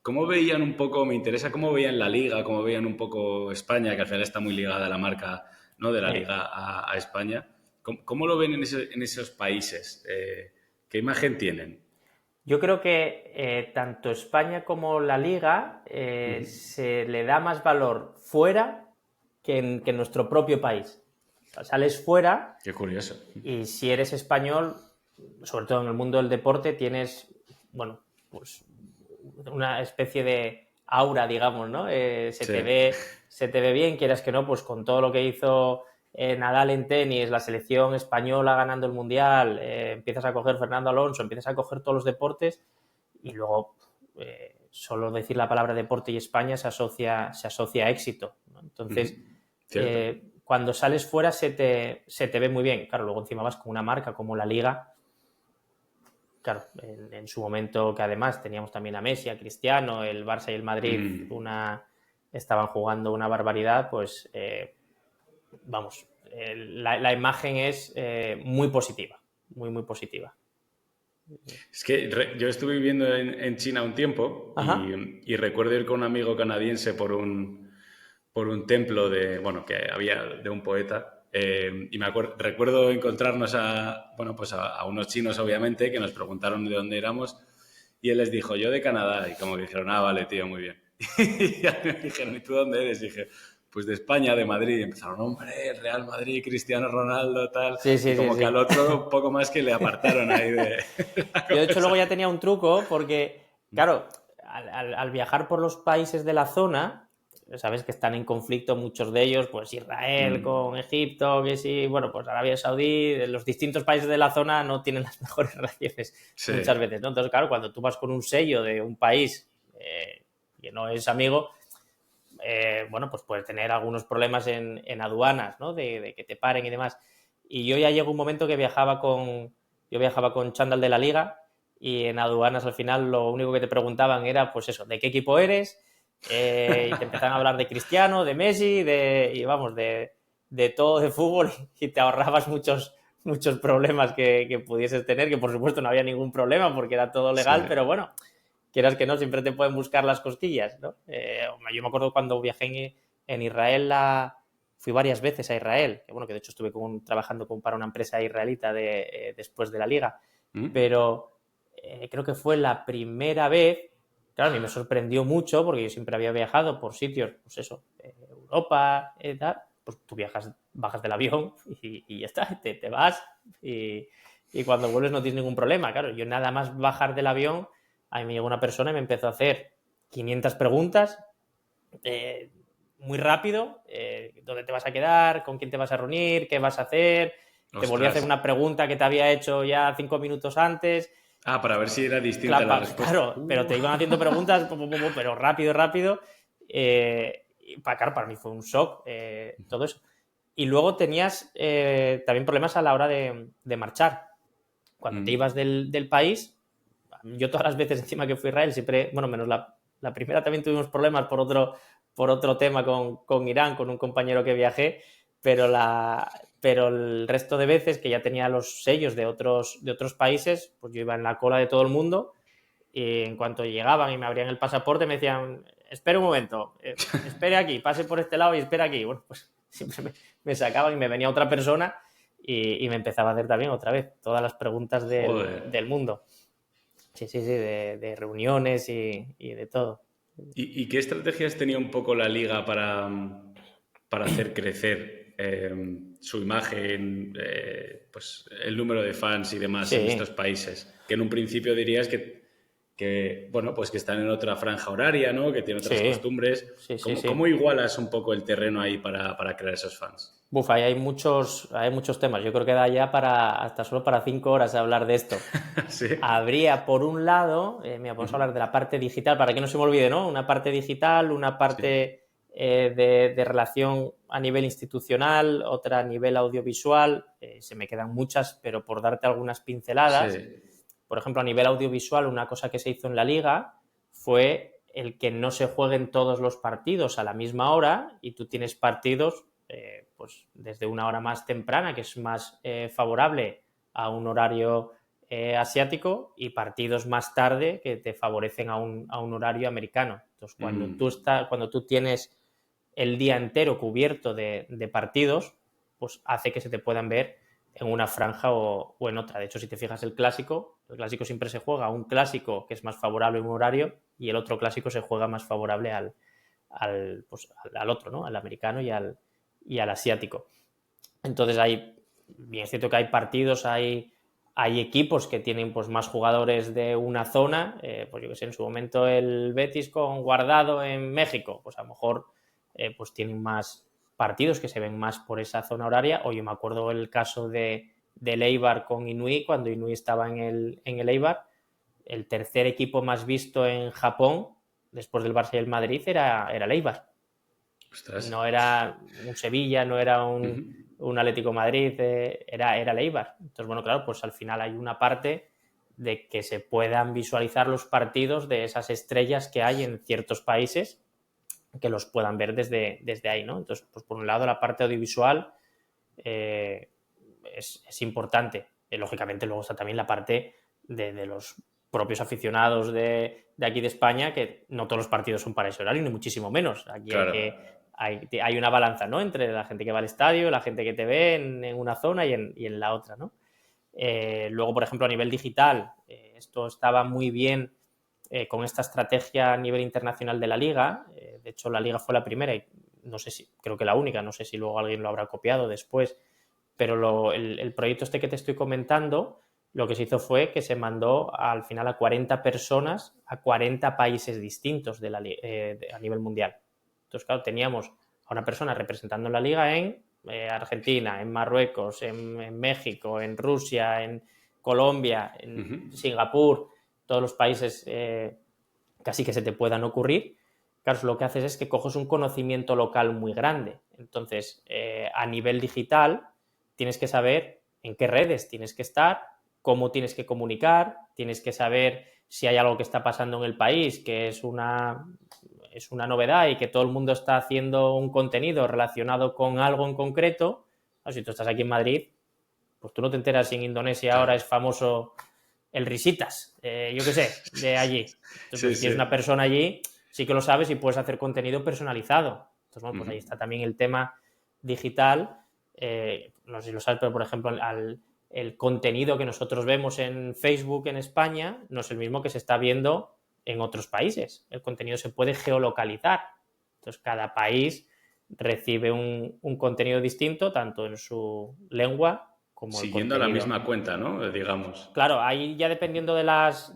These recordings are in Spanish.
cómo veían un poco, me interesa cómo veían la Liga, cómo veían un poco España, que al final está muy ligada a la marca, ¿no?, de la Liga a España. ¿Cómo lo ven en esos países? ¿Qué imagen tienen? Yo creo que tanto España como la Liga se le da más valor fuera que en nuestro propio país. O sea, sales fuera Qué curioso. y si eres español, sobre todo en el mundo del deporte, tienes, bueno, pues una especie de aura, digamos, ¿no? Sí, Se te ve bien, quieras que no, pues con todo lo que hizo Nadal en tenis, la selección española ganando el Mundial, empiezas a coger Fernando Alonso, empiezas a coger todos los deportes y luego solo decir la palabra deporte y España se asocia a éxito, ¿no? Entonces, cierto. cuando sales fuera se te ve muy bien. Claro, luego encima vas con una marca como la Liga. Claro, en su momento, que además teníamos también a Messi, a Cristiano, el Barça y el Madrid estaban jugando una barbaridad, pues vamos, la imagen es muy positiva, muy, muy positiva. Es que yo estuve viviendo en China un tiempo Ajá. y recuerdo ir con un amigo canadiense por un templo bueno, que había de un poeta. Y recuerdo encontrarnos bueno, pues a unos chinos, obviamente, que nos preguntaron de dónde éramos y él les dijo, yo de Canadá. Y como que dijeron, ah, vale, tío, muy bien. Y ya me dijeron, ¿y tú dónde eres? Y dije, pues de España, de Madrid. Y empezaron, hombre, Real Madrid, Cristiano Ronaldo, tal. Sí, Y sí, sí, como que al sí. otro poco más que le apartaron ahí de la Yo de hecho luego ya conversación. tenía un truco porque, claro, al viajar por los países de la zona, sabes que están en conflicto muchos de ellos, pues Israel con Egipto, que sí, bueno, pues Arabia Saudí, los distintos países de la zona no tienen las mejores relaciones Sí, muchas veces, ¿no? Entonces, claro, cuando tú vas con un sello de un país que no es amigo, bueno, pues puedes tener algunos problemas en aduanas, ¿no? De que te paren y demás. Y yo ya llegó un momento que yo viajaba con chándal de la Liga y en aduanas al final lo único que te preguntaban era, pues eso, ¿de qué equipo eres? Y te empezaban a hablar de Cristiano, de Messi, y vamos, de todo de fútbol y te ahorrabas muchos problemas que pudieses tener, que por supuesto no había ningún problema porque era todo sí. legal, pero bueno, quieras que no, siempre te pueden buscar las cosquillas, ¿no? Yo me acuerdo cuando viajé en Israel, fui varias veces a Israel, que bueno, que de hecho estuve trabajando para una empresa israelita después de la liga, pero creo que fue la primera vez, claro, a mí me sorprendió mucho porque yo siempre había viajado por sitios, pues eso, Europa, tal, pues tú bajas del avión y ya está, te vas y cuando vuelves no tienes ningún problema, claro, yo nada más bajar del avión a mí me llegó una persona y me empezó a hacer 500 preguntas muy rápido. ¿Dónde te vas a quedar? ¿Con quién te vas a reunir? ¿Qué vas a hacer? Te volví a Ostras. hacer una pregunta que te había hecho ya 5 minutos antes. Ah, para ver si era distinta la Claro, respuesta. claro, pero te iban haciendo preguntas, pero rápido, rápido. Claro, para mí fue un shock todo eso. Y luego tenías también problemas a la hora de marchar. Cuando te ibas del país, yo todas las veces encima que fui a Israel, siempre, bueno, menos la primera también tuvimos problemas por otro tema con Irán, con un compañero que viajé, pero el resto de veces que ya tenía los sellos de otros países, pues yo iba en la cola de todo el mundo y en cuanto llegaban y me abrían el pasaporte me decían, espere un momento, espere aquí, pase por este lado y espere aquí. Bueno, pues siempre me sacaban y me venía otra persona y me empezaba a hacer también otra vez todas las preguntas Joder. del mundo. Sí, sí, sí, de reuniones y de todo. ¿Y qué estrategias tenía un poco la liga para hacer crecer su imagen, pues el número de fans y demás en estos Sí, países? Que en un principio dirías bueno, pues que están en otra franja horaria, ¿no? Que tienen otras sí, costumbres. sí, sí, ¿Cómo sí. igualas un poco el terreno ahí para crear esos fans? Buf, ahí hay muchos temas. Yo creo que da ya hasta solo para 5 horas hablar de esto. Sí. Habría, por un lado, mira, vamos a hablar de la parte digital, para que no se me olvide, ¿no? Una parte digital, una Sí. parte de relación a nivel institucional, otra a nivel audiovisual. Se me quedan muchas, pero por darte algunas pinceladas, Sí. por ejemplo, a nivel audiovisual, una cosa que se hizo en la liga fue el que no se jueguen todos los partidos a la misma hora y tú tienes partidos pues desde una hora más temprana, que es más favorable a un horario asiático y partidos más tarde que te favorecen a un horario americano. Entonces, cuando tú tienes el día entero cubierto de partidos, pues hace que se te puedan ver en una franja o en otra. De hecho, si te fijas el clásico siempre se juega un clásico que es más favorable en un horario y el otro clásico se juega más favorable al otro, ¿no? Al americano y al asiático. Entonces bien es cierto que hay partidos, hay equipos que tienen pues más jugadores de una zona, pues yo que sé, en su momento el Betis con Guardado en México, pues a lo mejor pues tienen más partidos que se ven más por esa zona horaria, o yo me acuerdo el caso del Eibar con Inui, cuando Inui estaba en el Eibar, el tercer equipo más visto en Japón, después del Barça y el Madrid, era el Eibar. Ostras. No era un Sevilla, no era un Atlético de Madrid, era el Eibar. Entonces, bueno, claro, pues al final hay una parte de que se puedan visualizar los partidos de esas estrellas que hay en ciertos países, que los puedan ver desde ahí, ¿no? Entonces, pues por un lado la parte audiovisual es importante. Lógicamente luego está también la parte de los propios aficionados de aquí de España, que no todos los partidos son para ese horario, ni muchísimo menos. Aquí Claro. hay una balanza, ¿no? Entre la gente que va al estadio, la gente que te ve en una zona y en la otra, ¿no? Luego, por ejemplo, a nivel digital, esto estaba muy bien con esta estrategia a nivel internacional de la Liga. De hecho, la Liga fue la primera y creo que la única, no sé si luego alguien lo habrá copiado después, pero el proyecto este que te estoy comentando, lo que se hizo fue que se mandó al final a 40 personas a 40 países distintos a nivel mundial. Entonces, claro, teníamos a una persona representando la Liga en Argentina, en Marruecos, en México, en Rusia, en Colombia, en Singapur, todos los países casi que se te puedan ocurrir. Claro, lo que haces es que coges un conocimiento local muy grande. Entonces, a nivel digital, tienes que saber en qué redes tienes que estar, cómo tienes que comunicar, tienes que saber si hay algo que está pasando en el país, que es una novedad y que todo el mundo está haciendo un contenido relacionado con algo en concreto. Si tú estás aquí en Madrid, pues tú no te enteras si en Indonesia ahora es famoso el Risitas, yo qué sé, de allí. Entonces, si tienes una persona allí, sí que lo sabes y puedes hacer contenido personalizado. Entonces, bueno, pues ahí está también el tema digital. No sé si lo sabes, pero por ejemplo, el contenido que nosotros vemos en Facebook en España no es el mismo que se está viendo en otros países. El contenido se puede geolocalizar. Entonces, cada país recibe un contenido distinto, tanto en su lengua como el siguiendo contenido. la misma cuenta, ¿no? Digamos. Claro, ahí ya dependiendo de las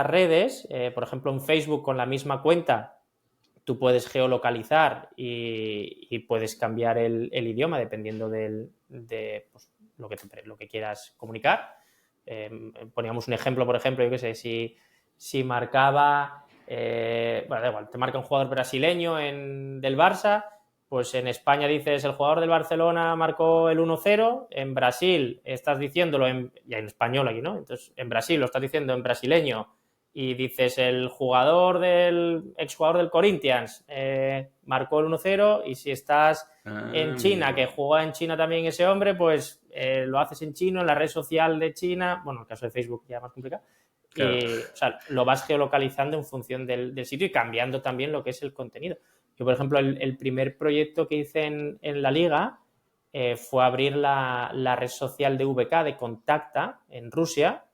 redes, por ejemplo, en Facebook con la misma cuenta, tú puedes geolocalizar y puedes cambiar el idioma dependiendo de pues, lo que quieras comunicar. Poníamos un ejemplo, por ejemplo, yo qué sé, si marcaba, bueno, da igual, te marca un jugador brasileño del Barça, pues en España dices el jugador del Barcelona marcó el 1-0, en Brasil estás diciéndolo ya en español aquí, ¿no? Entonces, en Brasil lo estás diciendo en brasileño y dices el exjugador del Corinthians marcó el 1-0 y si estás en China, amigo. que juega en China también ese hombre, pues lo haces en chino, en la red social de China, bueno, en el caso de Facebook ya más complicado, Claro. y, o sea, lo vas geolocalizando en función del sitio y cambiando también lo que es el contenido. Yo, por ejemplo, el primer proyecto que hice en la Liga fue abrir la red social de VK, de Contacta, en Rusia.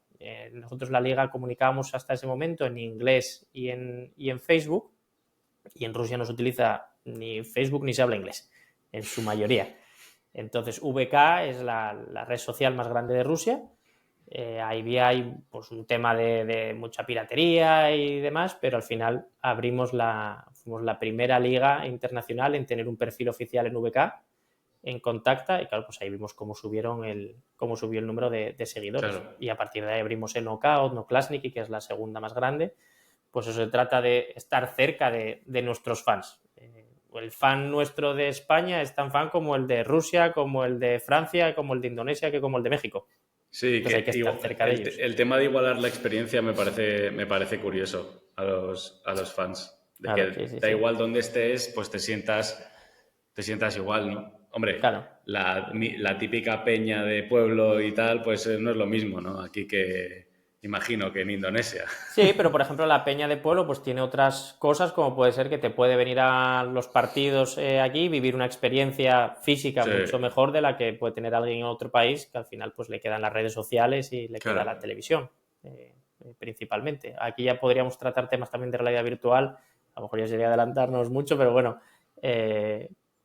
Nosotros la Liga comunicábamos hasta ese momento en inglés y en Facebook, y en Rusia no se utiliza ni Facebook ni se habla inglés, en su mayoría. Entonces, VK es la red social más grande de Rusia. Ahí hay pues, un tema de mucha piratería y demás, pero al final fuimos la primera liga internacional en tener un perfil oficial en VK, en Contacta, y claro, pues ahí vimos cómo subió el número de seguidores. Claro. Y a partir de ahí abrimos en Knockout, Noklasniki, que es la segunda más grande. Pues eso se trata de estar cerca de nuestros fans. El fan nuestro de España es tan fan como el de Rusia, como el de Francia, como el de Indonesia, que como el de México. Sí, Entonces hay que estar cerca de ellos. El tema de igualar la experiencia me parece curioso a los fans. De Claro, que sí. da igual dónde estés, pues te sientas igual, ¿no? Hombre, Claro. la típica peña de pueblo y tal, pues no es lo mismo, ¿no? Aquí que imagino que en Indonesia. Sí, pero por ejemplo la peña de pueblo pues tiene otras cosas como puede ser que te puede venir a los partidos aquí y vivir una experiencia física Sí, mucho mejor de la que puede tener alguien en otro país que al final pues le quedan las redes sociales y le queda la claro. televisión principalmente. Aquí ya podríamos tratar temas también de realidad virtual, a lo mejor ya sería adelantarnos mucho, pero bueno,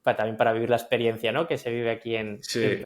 también para vivir la experiencia, ¿no? Que se vive aquí en Sí,